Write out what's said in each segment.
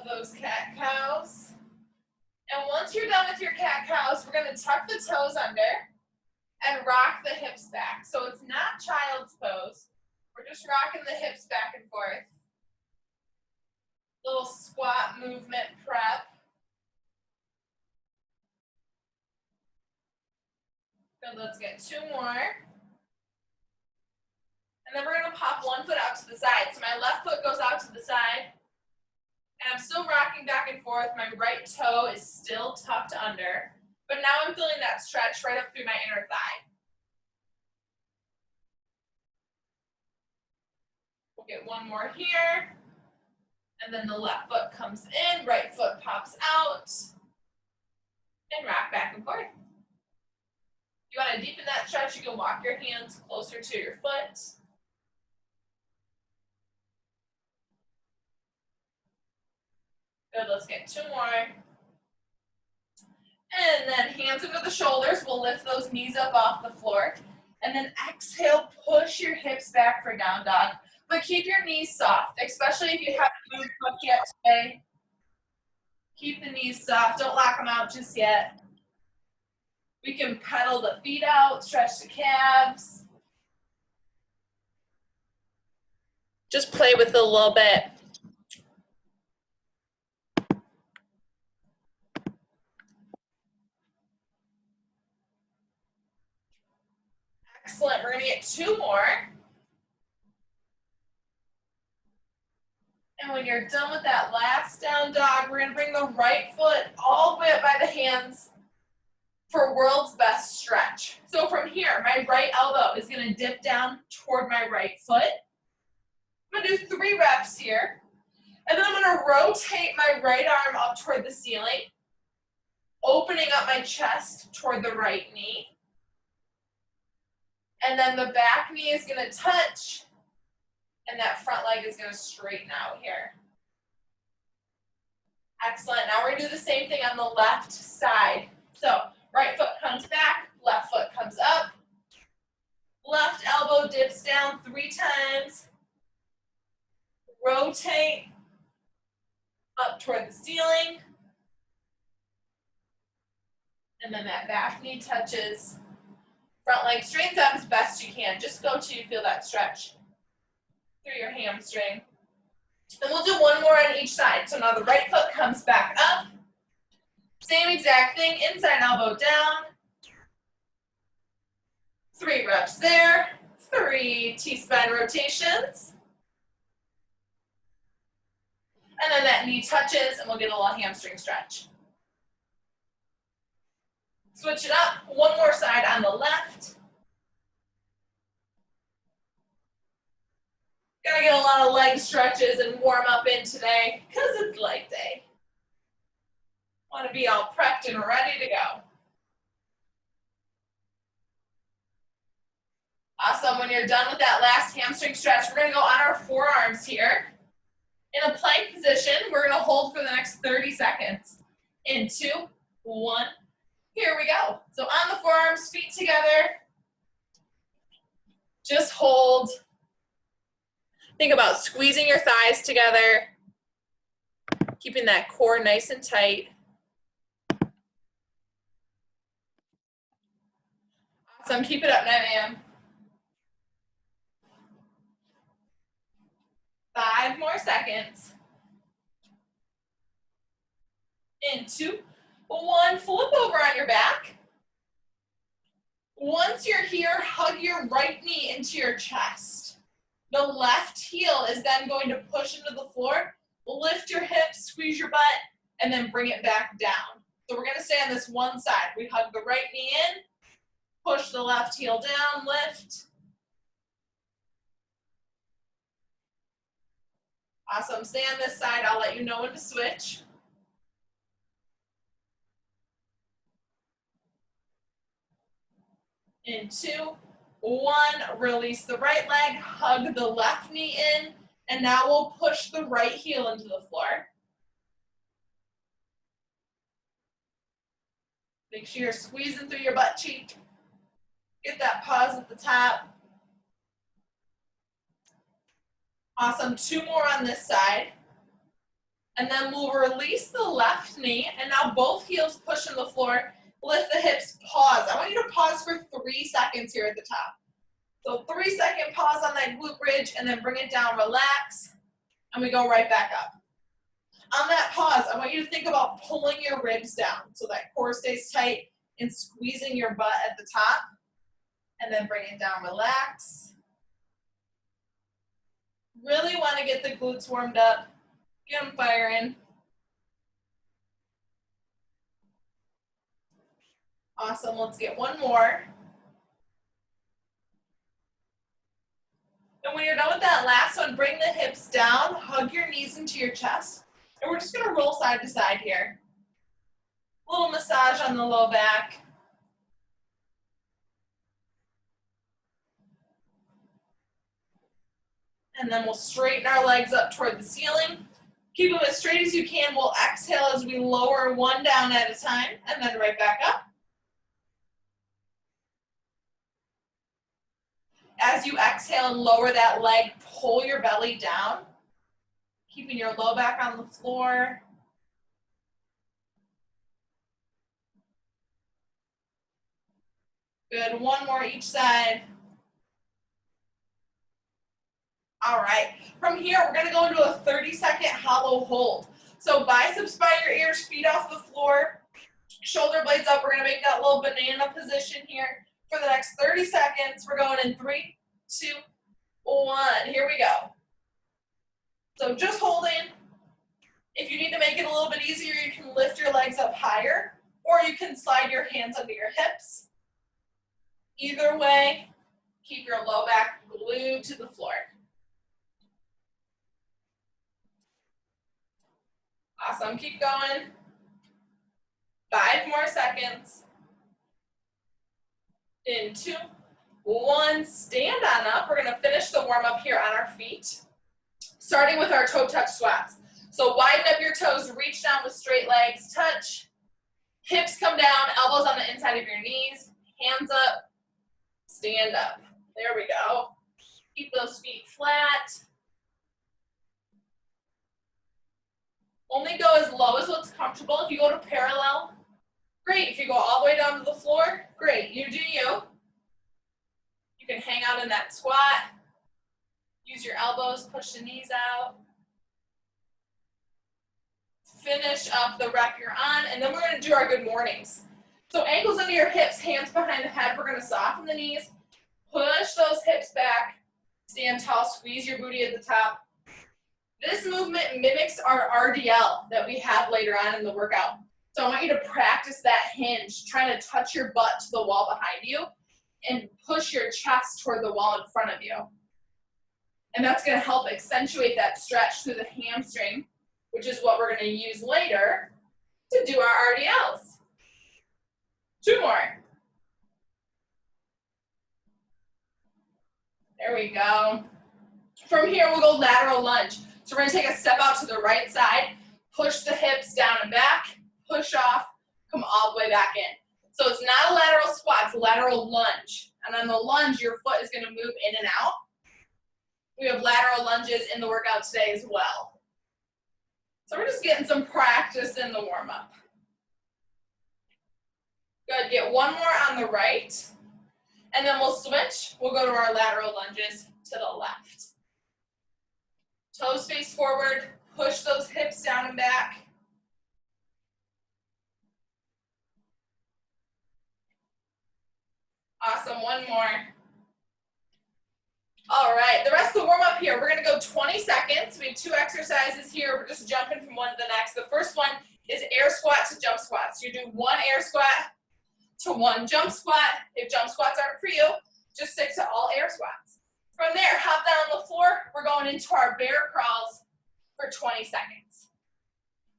of those cat-cows. And once you're done with your cat-cows, we're going to tuck the toes under and rock the hips back. So it's not child's pose. We're just rocking the hips back and forth. Little squat movement prep. Good, let's get 2 more. And then we're going to pop one foot out to the side. So my left foot goes out to the side. And I'm still rocking back and forth. My right toe is still tucked under. But now I'm feeling that stretch right up through my inner thigh. We'll get one more here. And then the left foot comes in, right foot pops out. And rock back and forth. If you want to deepen that stretch, you can walk your hands closer to your foot. Good, let's get 2 more. And then hands under the shoulders, we'll lift those knees up off the floor. And then exhale, push your hips back for down dog. But keep your knees soft, especially if you haven't moved much yet today. Keep the knees soft, don't lock them out just yet. We can pedal the feet out, stretch the calves. Just play with it a little bit. Excellent, we're gonna get 2 more. And when you're done with that last down dog, we're gonna bring the right foot all the way up by the hands for world's best stretch. So from here, my right elbow is gonna dip down toward my right foot. I'm gonna do 3 reps here. And then I'm gonna rotate my right arm up toward the ceiling, opening up my chest toward the right knee. And then the back knee is gonna touch, and that front leg is gonna straighten out here. Excellent, now we're gonna do the same thing on the left side. So right foot comes back, left foot comes up. Left elbow dips down 3 times. Rotate up toward the ceiling. And then that back knee touches. Front leg straightens up as best you can. Just go till you feel that stretch through your hamstring. And we'll do 1 more on each side. So now the right foot comes back up. Same exact thing, inside elbow down. 3 reps there. 3 T-spine rotations. And then that knee touches and we'll get a little hamstring stretch. Switch it up, 1 more side on the left. Gotta get a lot of leg stretches and warm up in today because it's leg day. Want to be all prepped and ready to go. Awesome, when you're done with that last hamstring stretch, we're gonna go on our forearms here. In a plank position, we're gonna hold for the next 30 seconds. In 2, 1, here we go. So on the forearms, feet together. Just hold. Think about squeezing your thighs together, keeping that core nice and tight. Awesome, keep it up, 9 a.m. 5 more seconds. In 2, 1, flip over on your back. Once you're here, hug your right knee into your chest. The left heel is then going to push into the floor. Lift your hips, squeeze your butt, and then bring it back down. So we're gonna stay on this one side. We hug the right knee in, push the left heel down, lift. Awesome, stay on this side. I'll let you know when to switch. In 2, 1, release the right leg, hug the left knee in, and now we'll push the right heel into the floor. Make sure you're squeezing through your butt cheek. Get that pause at the top. Awesome, 2 more on this side. And then we'll release the left knee, and now both heels push on the floor. Lift the hips, pause. I want you to pause for 3 seconds here at the top. So 3-second pause on that glute bridge, and then bring it down, relax, and we go right back up. On that pause, I want you to think about pulling your ribs down so that core stays tight and squeezing your butt at the top, and then bring it down, relax. Really want to get the glutes warmed up, get them firing. Awesome, let's get one more. And when you're done with that last one, bring the hips down, hug your knees into your chest, and we're just gonna roll side to side here. A little massage on the low back. And then we'll straighten our legs up toward the ceiling. Keep them as straight as you can. We'll exhale as we lower one down at a time, and then right back up. As you exhale and lower that leg, pull your belly down, keeping your low back on the floor. Good, one more each side. All right, from here, we're gonna go into a 30-second hollow hold. So biceps by your ears, feet off the floor, shoulder blades up. We're gonna make that little banana position here. For the next 30 seconds, we're going in 3, 2, 1. Here we go. So just holding. If you need to make it a little bit easier, you can lift your legs up higher, or you can slide your hands under your hips. Either way, keep your low back glued to the floor. Awesome, keep going. 5 more seconds. In 2, 1, stand on up. We're gonna finish the warm up here on our feet, starting with our toe touch squats. So widen up your toes, reach down with straight legs, touch. Hips come down, elbows on the inside of your knees, hands up, stand up. There we go. Keep those feet flat. Only go as low as what's comfortable. If you go to parallel, great. If you go all the way down to the floor, great. You do you. You can hang out in that squat. Use your elbows, push the knees out. Finish up the rep you're on, and then we're gonna do our good mornings. So ankles under your hips, hands behind the head. We're gonna soften the knees, push those hips back, stand tall, squeeze your booty at the top. This movement mimics our RDL that we have later on in the workout. So I want you to practice that hinge, trying to touch your butt to the wall behind you and push your chest toward the wall in front of you. And that's gonna help accentuate that stretch through the hamstring, which is what we're gonna use later to do our RDLs. 2 more. There we go. From here, we'll go lateral lunge. So we're gonna take a step out to the right side, push the hips down and back, push off, come all the way back in. So it's not a lateral squat, it's a lateral lunge. And on the lunge, your foot is gonna move in and out. We have lateral lunges in the workout today as well. So we're just getting some practice in the warm-up. Good, get one more on the right, and then we'll switch. We'll go to our lateral lunges to the left. Toes face forward, push those hips down and back. Awesome, one more. All right, the rest of the warm up here, we're gonna go 20 seconds. We have 2 exercises here. We're just jumping from one to the next. The first one is air squat to jump squat. So you do 1 air squat to 1 jump squat. If jump squats aren't for you, just stick to all air squats. From there, hop down on the floor. We're going into our bear crawls for 20 seconds.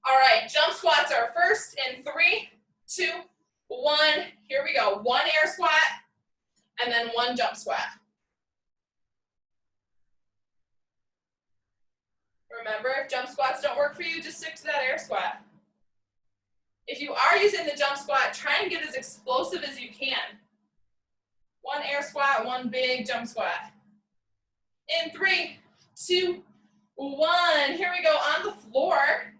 All right, jump squats are first in 3, 2, 1. Here we go. 1 air squat and then 1 jump squat. Remember, if jump squats don't work for you, just stick to that air squat. If you are using the jump squat, try and get as explosive as you can. 1 air squat, 1 big jump squat. In 3, 2, 1. Here we go on the floor.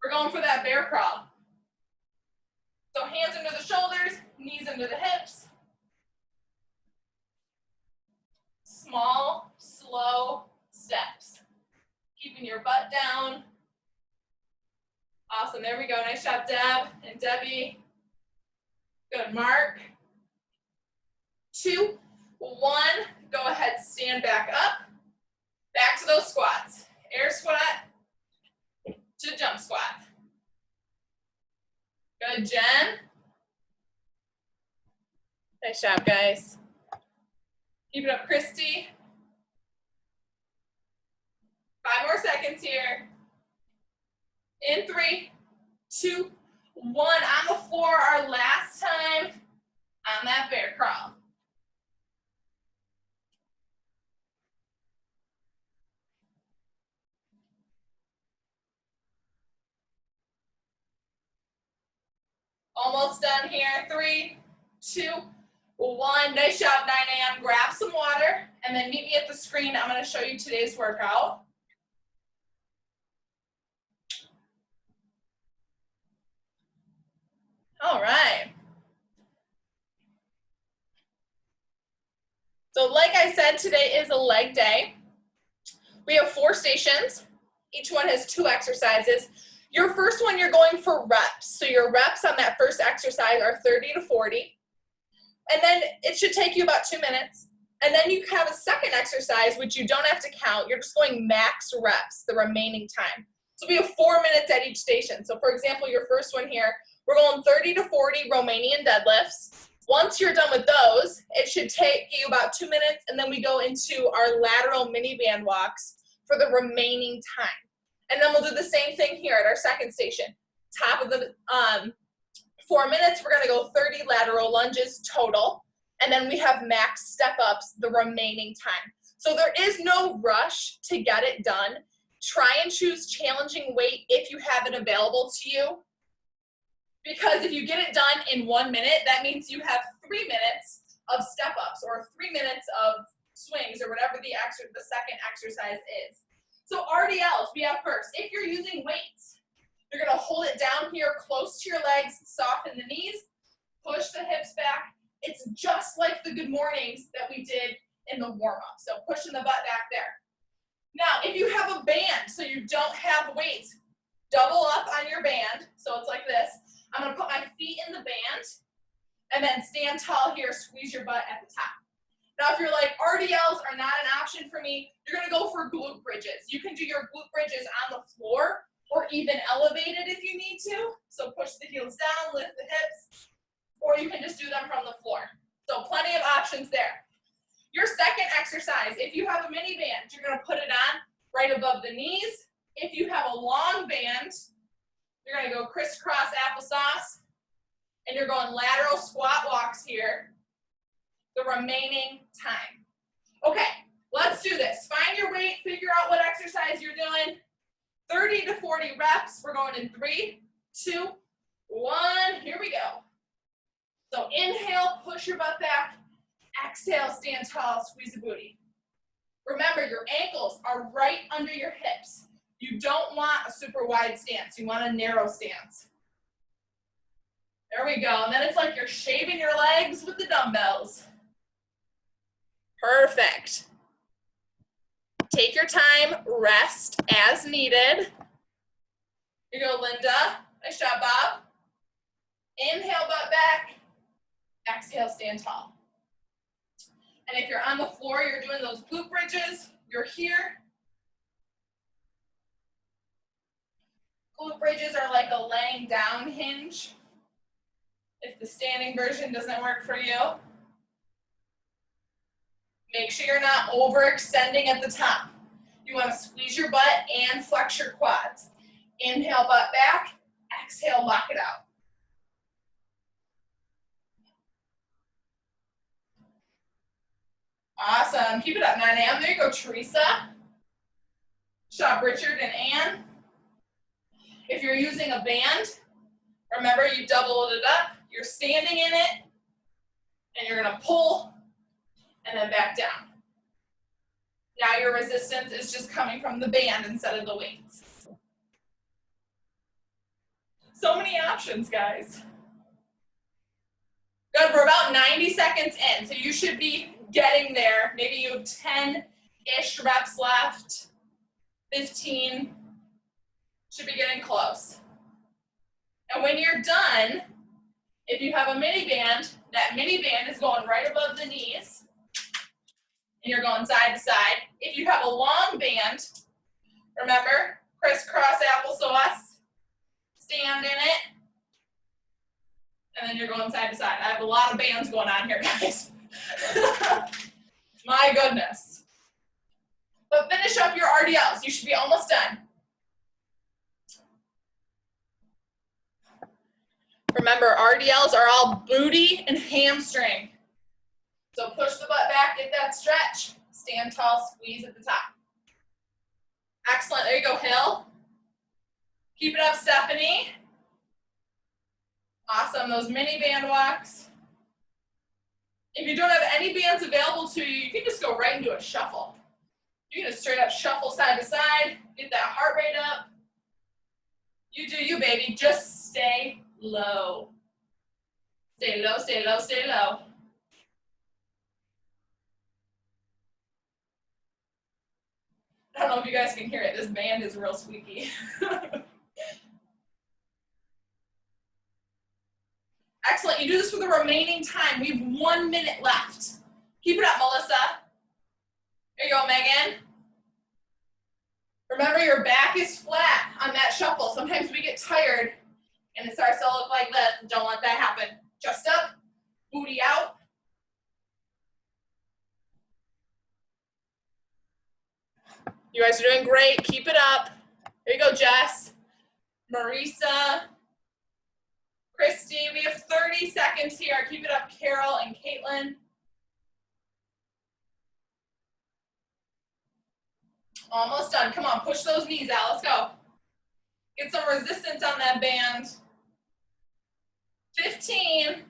We're going for that bear crawl. So hands under the shoulders, knees under the hips. Small, slow steps. Keeping your butt down. Awesome, there we go. Nice job, Deb and Debbie. Good, Mark. 2, 1, go ahead, stand back up. Back to those squats. Air squat to jump squat. Good, Jen. Nice job, guys. Keep it up, Christy. 5 more seconds here. In 3, 2, 1. On the floor, our last time on that bear crawl. Almost done here. 3, 2, 1. Nice job, 9 a.m. Grab some water and then meet me at the screen. I'm going to show you today's workout. All right. So like I said, today is a leg day. We have 4 stations. Each one has 2 exercises. Your first one, you're going for reps. So your reps on that first exercise are 30 to 40. And then it should take you about 2 minutes. And then you have a second exercise, which you don't have to count. You're just going max reps the remaining time. So we have 4 minutes at each station. So for example, your first one here, we're going 30 to 40 Romanian deadlifts. Once you're done with those, it should take you about 2 minutes, and then we go into our lateral mini band walks for the remaining time. And then we'll do the same thing here at our second station. Top of the 4 minutes, we're gonna go 30 lateral lunges total, and then we have max step-ups the remaining time. So there is no rush to get it done. Try and choose challenging weight if you have it available to you. Because if you get it done in 1 minute, that means you have 3 minutes of step-ups or 3 minutes of swings or whatever the second exercise is. So RDLs, we have first. If you're using weights, you're gonna hold it down here close to your legs, soften the knees, push the hips back. It's just like the good mornings that we did in the warm-up. So pushing the butt back there. Now, if you have a band, so you don't have weights, double up on your band. So it's like this. I'm gonna put my feet in the band and then stand tall here, squeeze your butt at the top. Now, if you're like, RDLs are not an option for me, you're gonna go for glute bridges. You can do your glute bridges on the floor or even elevated if you need to. So push the heels down, lift the hips, or you can just do them from the floor. So plenty of options there. Your second exercise, if you have a mini band, you're gonna put it on right above the knees. If you have a long band, you're gonna go crisscross applesauce, and you're going lateral squat walks here the remaining time. Okay, let's do this. Find your weight, figure out what exercise you're doing. 30 to 40 reps. We're going in 3, 2, 1. Here we go. So inhale, push your butt back. Exhale, stand tall, squeeze the booty. Remember, your ankles are right under your hips. You don't want a super wide stance. You want a narrow stance. There we go. And then it's like you're shaving your legs with the dumbbells. Perfect. Take your time, rest as needed. Here you go, Linda. Nice job, Bob. Inhale, butt back. Exhale, stand tall. And if you're on the floor, you're doing those glute bridges, you're here. Glute bridges are like a laying down hinge. If the standing version doesn't work for you, make sure you're not overextending at the top. You want to squeeze your butt and flex your quads. Inhale, butt back. Exhale, lock it out. Awesome. Keep it up, 9 a.m. There you go, Teresa. Shop Richard and Ann. If you're using a band, remember you doubled it up. You're standing in it, and you're going to pull and then back down. Now your resistance is just coming from the band instead of the weights. So many options, guys. Good, we're about 90 seconds in, so you should be getting there. Maybe you have 10-ish reps left, 15, should be getting close. And when you're done, if you have a mini band, that mini band is going right above the knees, and you're going side to side. If you have a long band, remember, crisscross applesauce, stand in it, and then you're going side to side. I have a lot of bands going on here, guys. My goodness. But finish up your RDLs. You should be almost done. Remember, RDLs are all booty and hamstring. So push the butt back, get that stretch. Stand tall, squeeze at the top. Excellent. There you go, Hill. Keep it up, Stephanie. Awesome. Those mini band walks. If you don't have any bands available to you, you can just go right into a shuffle. You can just straight up shuffle side to side, get that heart rate up. You do you, baby. Just stay low. Stay low, stay low, stay low. I don't know if you guys can hear it. This band is real squeaky. Excellent. You do this for the remaining time. We have 1 minute left. Keep it up, Melissa. There you go, Megan. Remember, your back is flat on that shuffle. Sometimes we get tired and it starts to look like this. Don't let that happen. Chest up, booty out. You guys are doing great. Keep it up. There you go, Jess. Marisa. Christy, we have 30 seconds here. Keep it up, Carol and Caitlin. Almost done. Come on, push those knees out. Let's go. Get some resistance on that band. 15.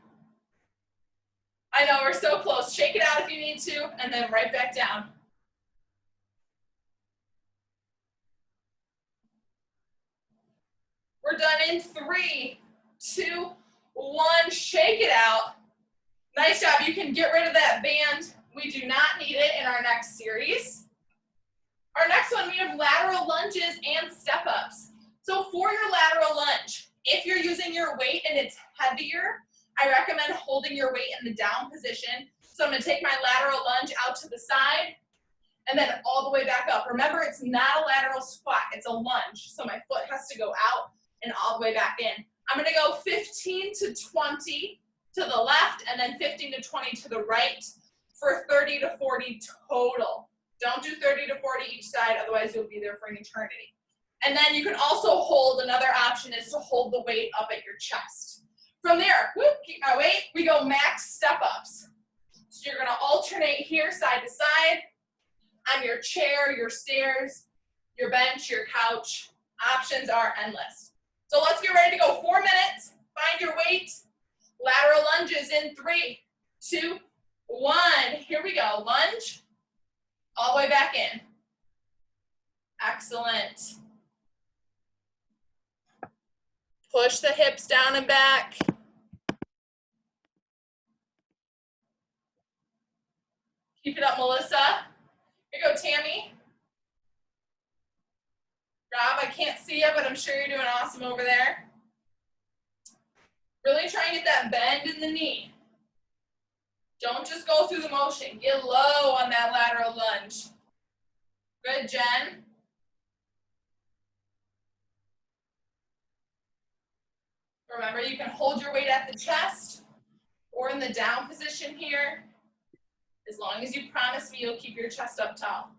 I know, we're so close. Shake it out if you need to, and then right back down. We're done in 3, 2, 1. Shake it out. Nice job. You can get rid of that band. We do not need it in our next series. Our next one, we have lateral lunges and step-ups. So for your lateral lunge, if you're using your weight and it's heavier, I recommend holding your weight in the down position. So I'm gonna take my lateral lunge out to the side and then all the way back up. Remember, it's not a lateral squat, it's a lunge. So my foot has to go out and all the way back in. I'm gonna go 15 to 20 to the left and then 15 to 20 to the right for 30 to 40 total. Don't do 30 to 40 each side, otherwise you'll be there for an eternity. And then you can also hold, another option is to hold the weight up at your chest. From there, whoop, keep my weight, we go max step-ups. So you're gonna alternate here side to side, on your chair, your stairs, your bench, your couch. Options are endless. So let's get ready to go. 4 minutes, find your weight. Lateral lunges in 3, 2, 1. Here we go, lunge. All the way back in. Excellent. Push the hips down and back. Keep it up, Melissa. Here you go, Tammy. Rob, I can't see you, but I'm sure you're doing awesome over there. Really try and get that bend in the knee. Don't just go through the motion. Get low on that lateral lunge. Good, Jen. Remember, you can hold your weight at the chest or in the down position here. As long as you promise me you'll keep your chest up tall.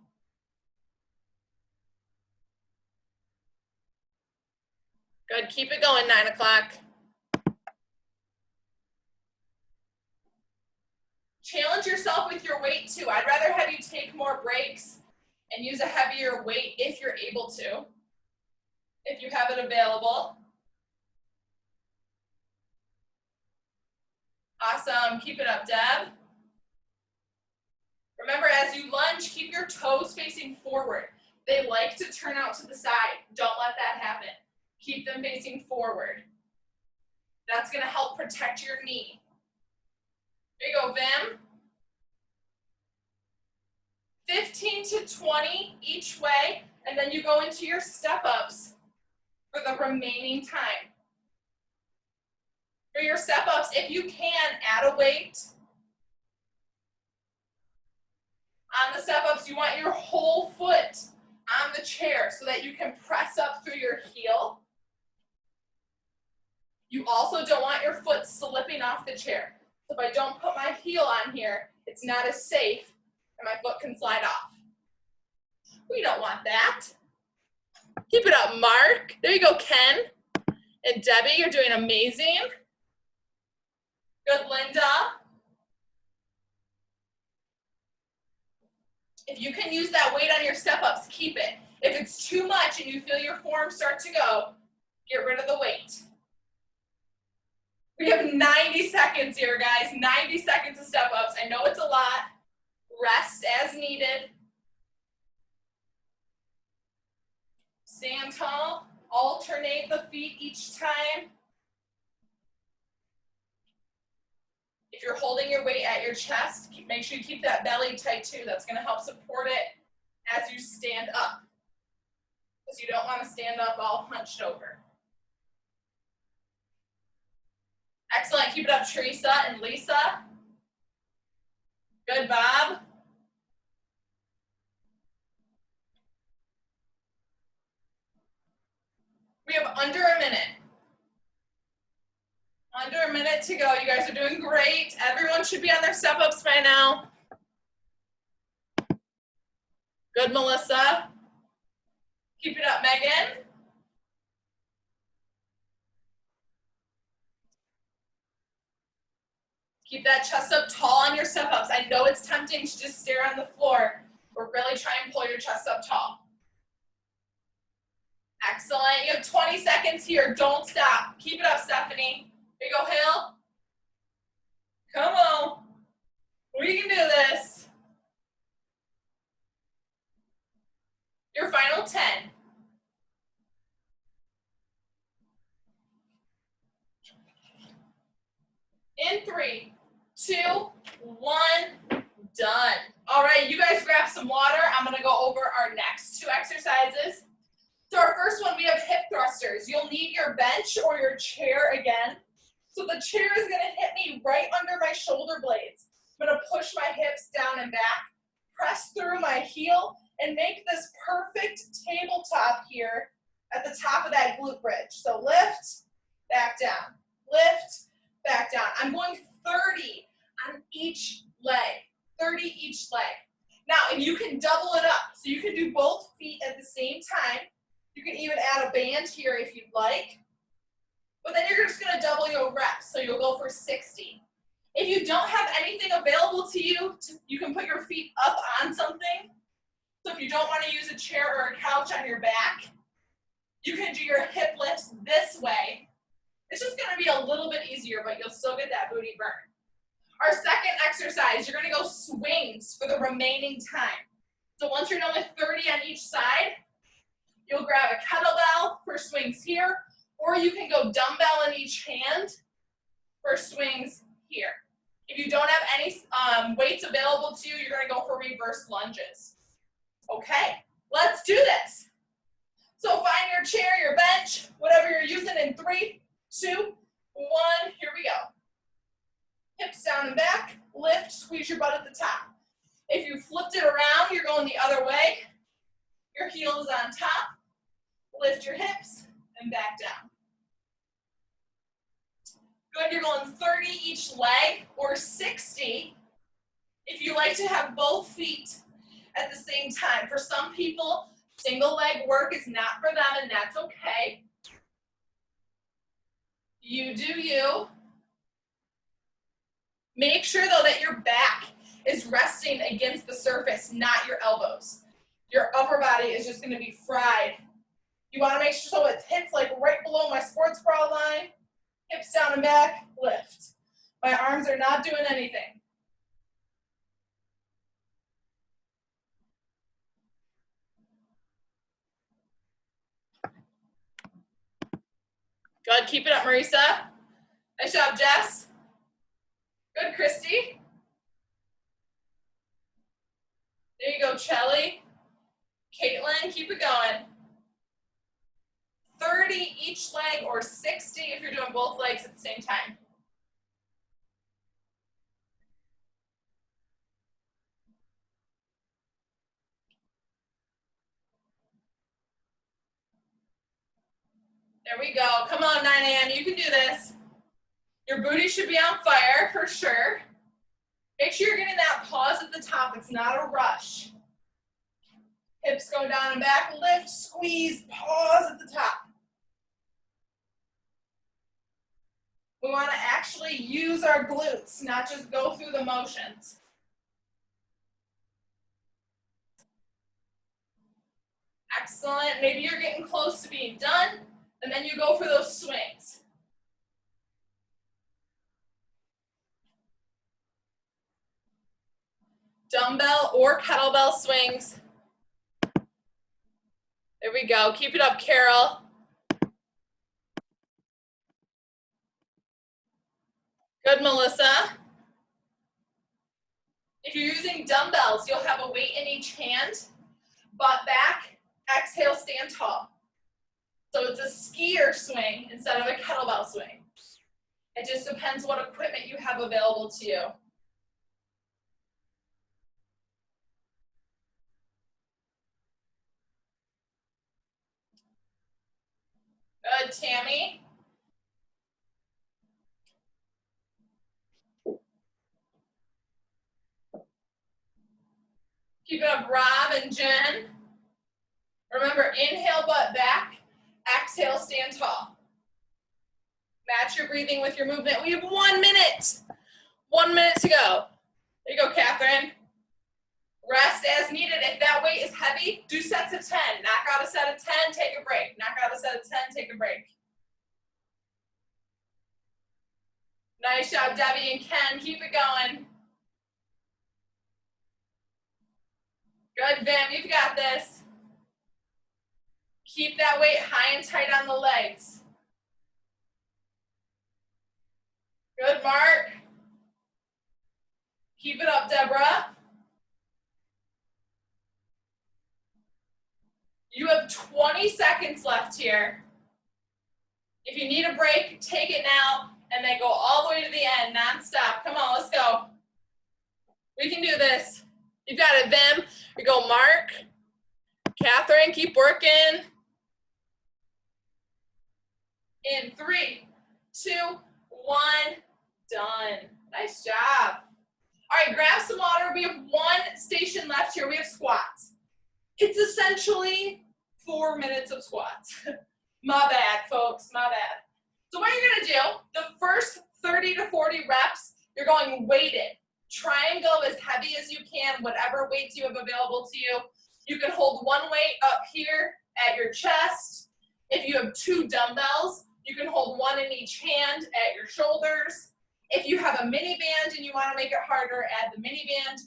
Good, keep it going, 9 o'clock. Challenge yourself with your weight too. I'd rather have you take more breaks and use a heavier weight if you're able to, if you have it available. Awesome, keep it up, Deb. Remember, as you lunge, keep your toes facing forward. They like to turn out to the side. Don't let that happen. Keep them facing forward. That's gonna help protect your knee. There you go, Vim. 15 to 20 each way, and then you go into your step-ups for the remaining time. For your step-ups, if you can, add a weight. On the step-ups, you want your whole foot on the chair so that you can press up through your heel. You also don't want your foot slipping off the chair. So if I don't put my heel on here, it's not as safe and my foot can slide off. We don't want that. Keep it up, Mark. There you go, Ken. And Debbie, you're doing amazing. Good, Linda. If you can use that weight on your step-ups, keep it. If it's too much and you feel your form start to go, get rid of the weight. We have 90 seconds here, guys. 90 seconds of step-ups. I know it's a lot. Rest as needed. Stand tall. Alternate the feet each time. If you're holding your weight at your chest, make sure you keep that belly tight too. That's going to help support it as you stand up. Because you don't want to stand up all hunched over. Excellent. Keep it up, Teresa and Lisa. Good, Bob. We have under a minute. Under a minute to go. You guys are doing great. Everyone should be on their step-ups by now. Good, Melissa. Keep it up, Megan. Keep that chest up tall on your step-ups. I know it's tempting to just stare on the floor, but really try and pull your chest up tall. Excellent. You have 20 seconds here. Don't stop. Keep it up, Stephanie. There you go, Hill. Come on. We can do this. Your final 10. In 3, 2, 1, done. All right, you guys grab some water. I'm gonna go over our next 2 exercises. So our first one, we have hip thrusters. You'll need your bench or your chair again. So the chair is gonna hit me right under my shoulder blades. I'm gonna push my hips down and back, press through my heel, and make this perfect tabletop here at the top of that glute bridge. So lift, back down, lift, back down. I'm going 30 on each leg, 30 each leg. Now, if you can double it up, so you can do both feet at the same time. You can even add a band here if you'd like. But then you're just gonna double your reps, so you'll go for 60. If you don't have anything available to you, you can put your feet up on something. So if you don't wanna use a chair or a couch on your back, you can do your hip lifts this way. It's just gonna be a little bit easier, but you'll still get that booty burn. Our second exercise, you're gonna go swings for the remaining time. So once you're done with 30 on each side, you'll grab a kettlebell for swings here, or you can go dumbbell in each hand for swings here. If you don't have any weights available to you, you're gonna go for reverse lunges. Okay, let's do this. So find your chair, your bench, whatever you're using in 3, 2, 1, here we go. Hips down and back, lift, squeeze your butt at the top. If you flipped it around, you're going the other way. Your heel is on top. Lift your hips and back down. Good, you're going 30 each leg or 60 if you like to have both feet at the same time. For some people, single leg work is not for them, and that's okay. You do you. Make sure though that your back is resting against the surface, not your elbows. Your upper body is just gonna be fried. You wanna make sure so it hits like right below my sports bra line, hips down and back, lift. My arms are not doing anything. Good, keep it up, Marisa. Nice job, Jess. Good, Christy. There you go, Chelly. Caitlin, keep it going. 30 each leg or 60 if you're doing both legs at the same time. There we go. Come on, 9 a.m. You can do this. Your booty should be on fire for sure. Make sure you're getting that pause at the top. It's not a rush. Hips go down and back. Lift, squeeze, pause at the top. We want to actually use our glutes, not just go through the motions. Excellent. Maybe you're getting close to being done, and then you go for those swings. Dumbbell or kettlebell swings. There we go. Keep it up, Carol. Good, Melissa. If you're using dumbbells, you'll have a weight in each hand, butt back, exhale, stand tall. So it's a skier swing instead of a kettlebell swing. It just depends what equipment you have available to you. Good, Tammy. Keep it up, Rob and Jen. Remember, inhale, butt back. Exhale, stand tall. Match your breathing with your movement. We have 1 minute. 1 minute to go. There you go, Catherine. Rest as needed. If that weight is heavy, do sets of 10. Knock out a set of 10, take a break. Knock out a set of 10, take a break. Nice job, Debbie and Ken. Keep it going. Good, Vim. You've got this. Keep that weight high and tight on the legs. Good, Mark. Keep it up, Deborah. You have 20 seconds left here. If you need a break, take it now, and then go all the way to the end, non-stop. Come on, let's go. We can do this. You got it, Vim. We go, Mark. Catherine, keep working. In 3, 2, 1, done. Nice job. All right, grab some water. We have 1 station left here. We have squats. It's essentially 4 minutes of squats. My bad, folks, my bad. So what you're gonna do, the first 30 to 40 reps, you're going weighted. Try and go as heavy as you can, whatever weights you have available to you. You can hold 1 weight up here at your chest. If you have 2 dumbbells, you can hold 1 in each hand at your shoulders. If you have a mini band and you wanna make it harder, add the mini band.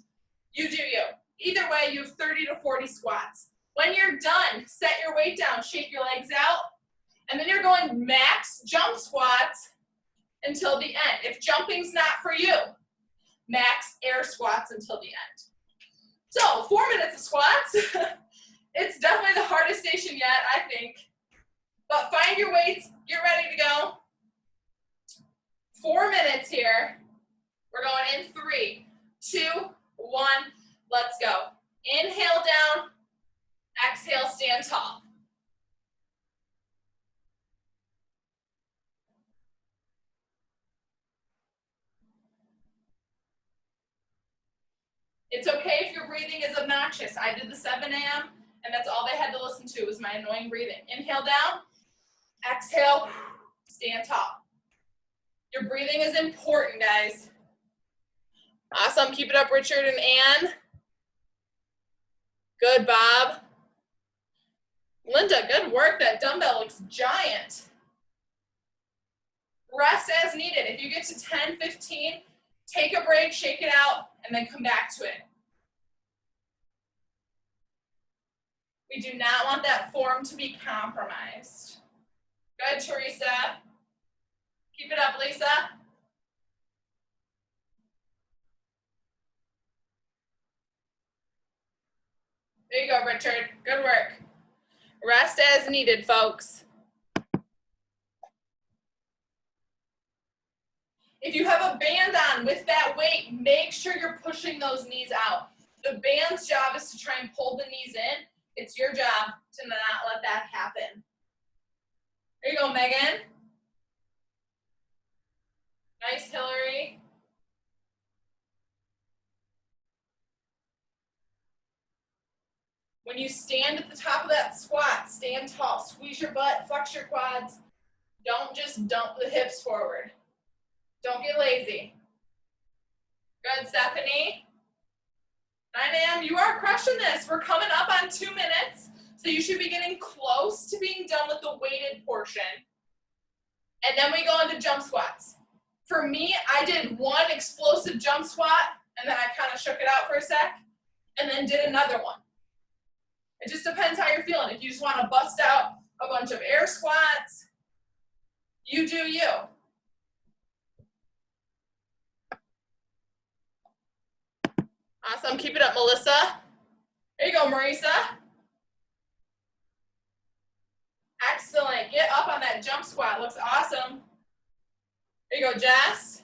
You do you. Either way, you have 30 to 40 squats. When you're done, set your weight down, shake your legs out, and then you're going max jump squats until the end. If jumping's not for you, max air squats until the end. So 4 minutes of squats. It's definitely the hardest station yet, I think. But find your weights, get ready to go. 4 minutes here. We're going in 3, 2, 1, let's go. Inhale down, exhale, stand tall. It's okay if your breathing is obnoxious. I did the 7 a.m. and that's all they had to listen to was my annoying breathing. Inhale down, exhale, stand tall. Your breathing is important, guys. Awesome, keep it up, Richard and Ann. Good, Bob. Linda, good work. That dumbbell looks giant. Rest as needed. If you get to 10, 15, take a break, shake it out, and then come back to it. We do not want that form to be compromised. Good, Teresa. Keep it up, Lisa. There you go, Richard. Good work. Rest as needed, folks. If you have a band on with that weight, make sure you're pushing those knees out. The band's job is to try and pull the knees in. It's your job to not let that happen. There you go, Megan. Nice, Hillary. When you stand at the top of that squat, stand tall, squeeze your butt, flex your quads. Don't just dump the hips forward. Don't get lazy. Good, Stephanie. 9 a.m., you are crushing this. We're coming up on 2 minutes, so you should be getting close to being done with the weighted portion. And then we go into jump squats. For me, I did one explosive jump squat, and then I kind of shook it out for a sec, and then did another one. It just depends how you're feeling. If you just want to bust out a bunch of air squats, you do you. Awesome, keep it up, Melissa. There you go, Marisa. Excellent, get up on that jump squat, looks awesome. There you go, Jess.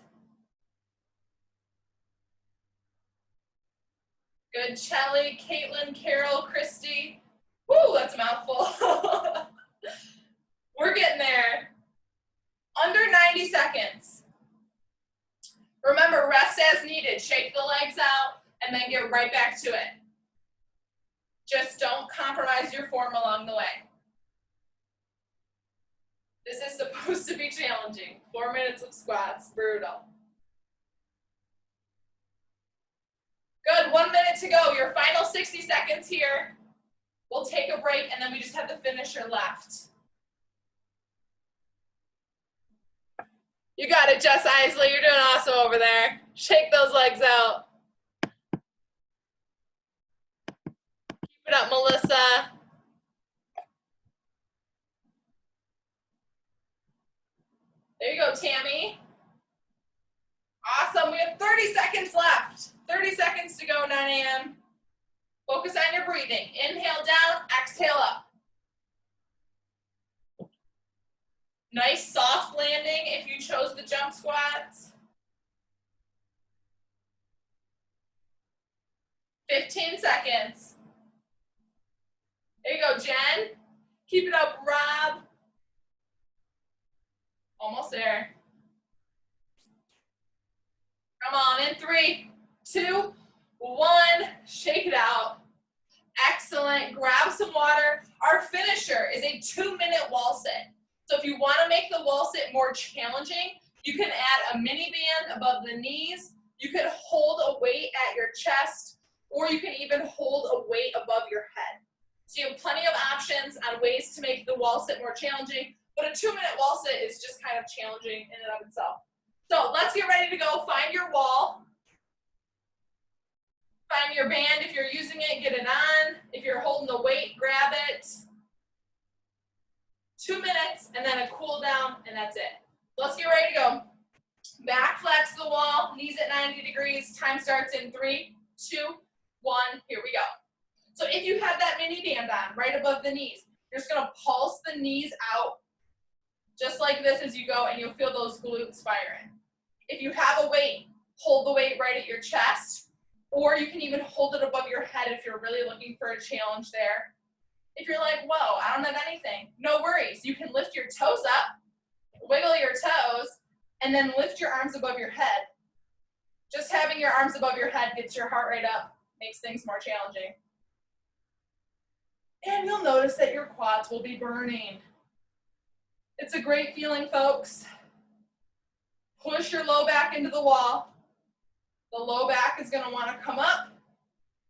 Good, Chelly, Caitlin, Carol, Christy. Woo, that's a mouthful. We're getting there. Under 90 seconds. Remember, rest as needed. Shake the legs out and then get right back to it. Just don't compromise your form along the way. This is supposed to be challenging. 4 minutes of squats, brutal. Good, 1 minute to go. Your final 60 seconds here. We'll take a break and then we just have the finisher left. You got it, Jess Isley. You're doing awesome over there. Shake those legs out. Keep it up, Melissa. There you go, Tammy. Awesome. We have 30 seconds left. 30 seconds to go, 9 a.m. Focus on your breathing. Inhale down, exhale up. Nice soft landing if you chose the jump squats. 15 seconds. There you go, Jen. Keep it up, Rob. Almost there. Come on, in 3, 2, 1. Shake it out. Excellent. Grab some water. Our finisher is a 2-minute wall sit. So if you want to make the wall sit more challenging, you can add a mini band above the knees. You can hold a weight at your chest, or you can even hold a weight above your head. So you have plenty of options on ways to make the wall sit more challenging, but a 2-minute wall sit is just kind of challenging in and of itself. So let's get ready to go. Find your wall. Find your band. If you're using it, get it on. If you're holding the weight, grab it. 2 minutes, and then a cool down, and that's it. Let's get ready to go. Back flex the wall, knees at 90 degrees. Time starts in 3, 2, 1. Here we go. So if you have that mini band on right above the knees, you're just going to pulse the knees out just like this as you go, and you'll feel those glutes firing. If you have a weight, hold the weight right at your chest, or you can even hold it above your head if you're really looking for a challenge there. If you're like, whoa, I don't have anything, no worries. You can lift your toes up, wiggle your toes, and then lift your arms above your head. Just having your arms above your head gets your heart rate up, makes things more challenging. And you'll notice that your quads will be burning. It's a great feeling, folks. Push your low back into the wall. The low back is going to want to come up.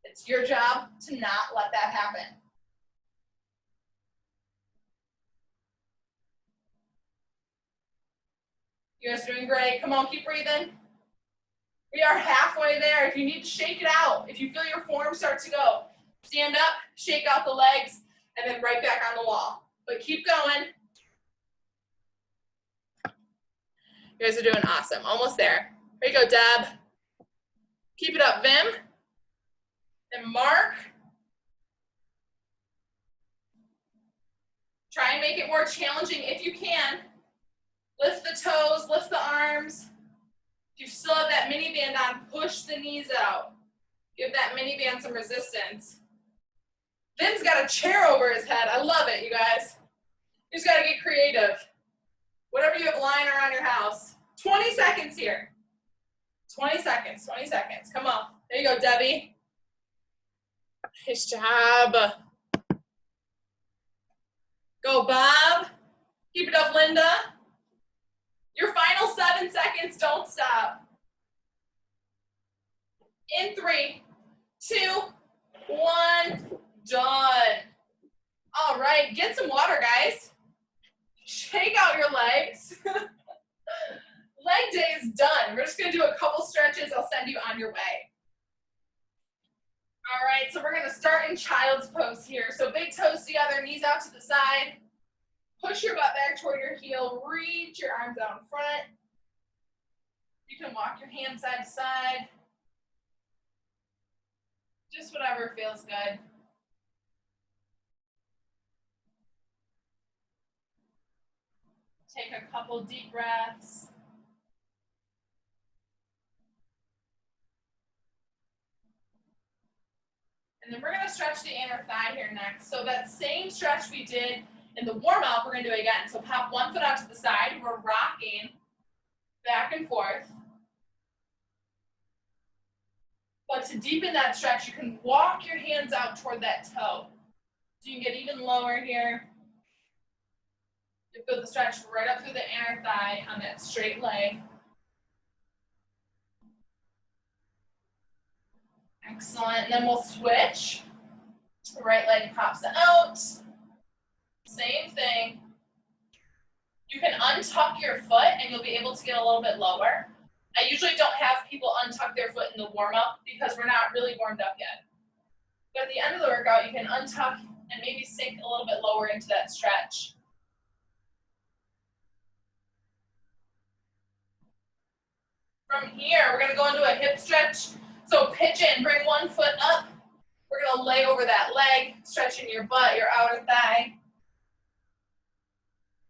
It's your job to not let that happen. You guys are doing great. Come on, keep breathing. We are halfway there. If you need to shake it out, if you feel your form start to go, stand up, shake out the legs, and then right back on the wall. But keep going. You guys are doing awesome. Almost there. There you go, Deb. Keep it up, Vim. And Mark. Try and make it more challenging if you can. Lift the toes, lift the arms. If you still have that mini band on, push the knees out. Give that mini band some resistance. Vim's got a chair over his head. I love it, you guys. You just gotta get creative. Whatever you have lying around your house. 20 seconds here. 20 seconds, 20 seconds. Come on. There you go, Debbie. Nice job. Go, Bob. Keep it up, Linda. Your final 7 seconds, don't stop. In 3, 2, 1, done. All right, get some water, guys. Shake out your legs. Leg day is done. We're just gonna do a couple stretches. I'll send you on your way. All right, so we're gonna start in child's pose here. So big toes together, knees out to the side. Push your butt back toward your heel. Reach your arms out in front. You can walk your hands side to side. Just whatever feels good. Take a couple deep breaths. And then we're going to stretch the inner thigh here next. So that same stretch we did in the warm-up, we're going to do again. So pop one foot out to the side. We're rocking back and forth. But to deepen that stretch, you can walk your hands out toward that toe. So you can get even lower here. You feel the stretch right up through the inner thigh on that straight leg. Excellent. And then we'll switch. The right leg pops out. Same thing. You can untuck your foot and you'll be able to get a little bit lower. I usually don't have people untuck their foot in the warm-up because we're not really warmed up yet. But at the end of the workout, you can untuck and maybe sink a little bit lower into that stretch. From here, we're going to go into a hip stretch. So pitch in, bring one foot up. We're going to lay over that leg, stretching your butt, your outer thigh.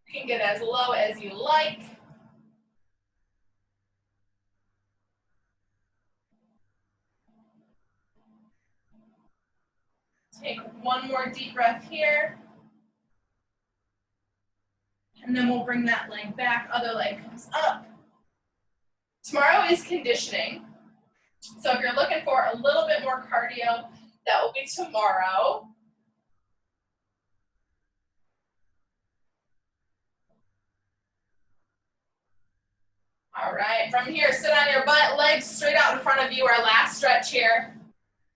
You can get as low as you like. Take one more deep breath here. And then we'll bring that leg back, other leg comes up. Tomorrow is conditioning. So if you're looking for a little bit more cardio, that will be tomorrow. All right, from here, sit on your butt, legs straight out in front of you, our last stretch here.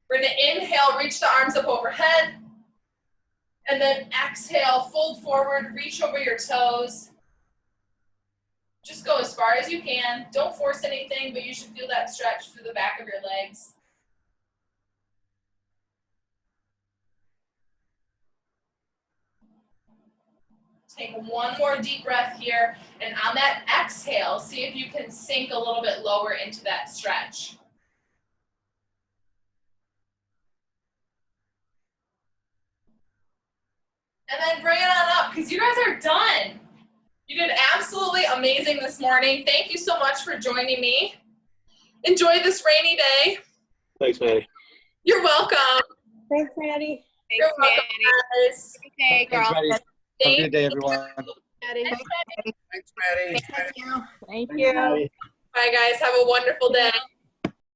We're gonna inhale, reach the arms up overhead. And then exhale, fold forward, reach over your toes. Just go as far as you can. Don't force anything, but you should feel that stretch through the back of your legs. Take one more deep breath here, and on that exhale, see if you can sink a little bit lower into that stretch. And then bring it on up, because you guys are done. You did absolutely amazing this morning. Thank you so much for joining me. Enjoy this rainy day. Thanks, Maddie. You're welcome. Thanks, Maddie. You're welcome, guys. Okay, girl. Thanks, Maddie. Have a good day, everyone. Maddie. Thanks, Maddie. Thanks, Maddie. Thank you. Thanks, Maddie. Bye, guys. Have a wonderful day.